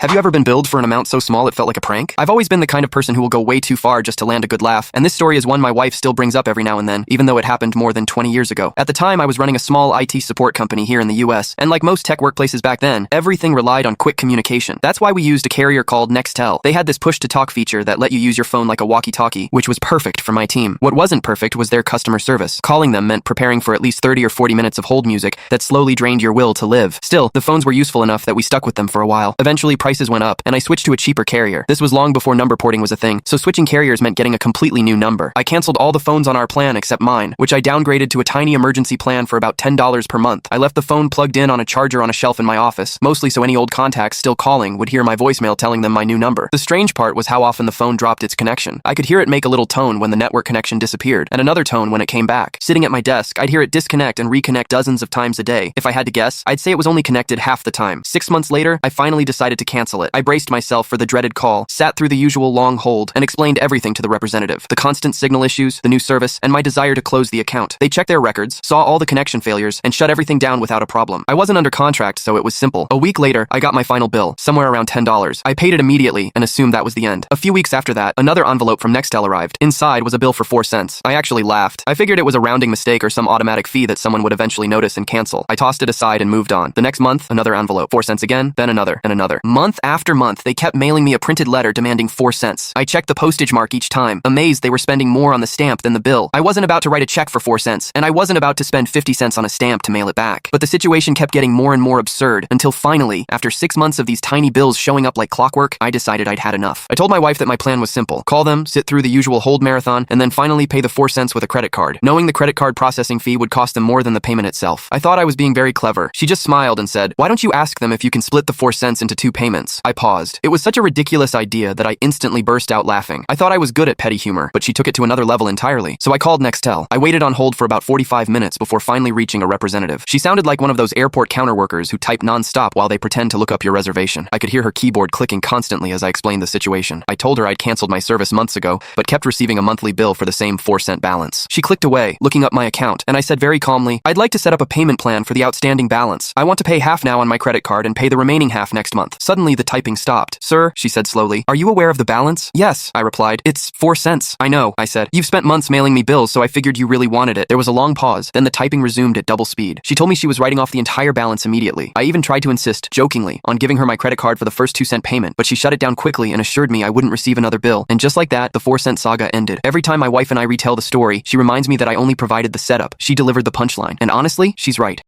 Have you ever been billed for an amount so small it felt like a prank? I've always been the kind of person who will go way too far just to land a good laugh, and this story is one my wife still brings up every now and then, even though it happened more than 20 years ago. At the time, I was running a small IT support company here in the US, and like most tech workplaces back then, everything relied on quick communication. That's why we used a carrier called Nextel. They had this push-to-talk feature that let you use your phone like a walkie-talkie, which was perfect for my team. What wasn't perfect was their customer service. Calling them meant preparing for at least 30 or 40 minutes of hold music that slowly drained your will to live. Still, the phones were useful enough that we stuck with them for a while. Eventually, prices went up, and I switched to a cheaper carrier. This was long before number porting was a thing, so switching carriers meant getting a completely new number. I canceled all the phones on our plan except mine, which I downgraded to a tiny emergency plan for about $10 per month. I left the phone plugged in on a charger on a shelf in my office, mostly so any old contacts still calling would hear my voicemail telling them my new number. The strange part was how often the phone dropped its connection. I could hear it make a little tone when the network connection disappeared, and another tone when it came back. Sitting at my desk, I'd hear it disconnect and reconnect dozens of times a day. If I had to guess, I'd say it was only connected half the time. 6 months later, I finally decided to cancel it. I braced myself for the dreaded call, sat through the usual long hold, and explained everything to the representative. The constant signal issues, the new service, and my desire to close the account. They checked their records, saw all the connection failures, and shut everything down without a problem. I wasn't under contract, so it was simple. A week later, I got my final bill, somewhere around $10. I paid it immediately and assumed that was the end. A few weeks after that, another envelope from Nextel arrived. Inside was a bill for 4 cents. I actually laughed. I figured it was a rounding mistake or some automatic fee that someone would eventually notice and cancel. I tossed it aside and moved on. The next month, another envelope. 4 cents again, then another, and another. Month after month, they kept mailing me a printed letter demanding 4 cents. I checked the postage mark each time, amazed they were spending more on the stamp than the bill. I wasn't about to write a check for 4 cents, and I wasn't about to spend 50 cents on a stamp to mail it back. But the situation kept getting more and more absurd, until finally, after 6 months of these tiny bills showing up like clockwork, I decided I'd had enough. I told my wife that my plan was simple. Call them, sit through the usual hold marathon, and then finally pay the 4 cents with a credit card, knowing the credit card processing fee would cost them more than the payment itself. I thought I was being very clever. She just smiled and said, "Why don't you ask them if you can split the 4 cents into 2 payments?" I paused. It was such a ridiculous idea that I instantly burst out laughing. I thought I was good at petty humor, but she took it to another level entirely. So I called Nextel. I waited on hold for about 45 minutes before finally reaching a representative. She sounded like one of those airport counter workers who type non-stop while they pretend to look up your reservation. I could hear her keyboard clicking constantly as I explained the situation. I told her I'd canceled my service months ago, but kept receiving a monthly bill for the same 4-cent balance. She clicked away, looking up my account, and I said very calmly, "I'd like to set up a payment plan for the outstanding balance. I want to pay half now on my credit card and pay the remaining half next month." Suddenly, the typing stopped. "Sir," she said slowly, "are you aware of the balance?" "Yes," I replied. "It's 4 cents. "I know," I said. "You've spent months mailing me bills, so I figured you really wanted it." There was a long pause, then the typing resumed at double speed. She told me she was writing off the entire balance immediately. I even tried to insist, jokingly, on giving her my credit card for the first 2-cent payment, but she shut it down quickly and assured me I wouldn't receive another bill. And just like that, the 4-cent saga ended. Every time my wife and I retell the story, she reminds me that I only provided the setup. She delivered the punchline. And honestly, she's right.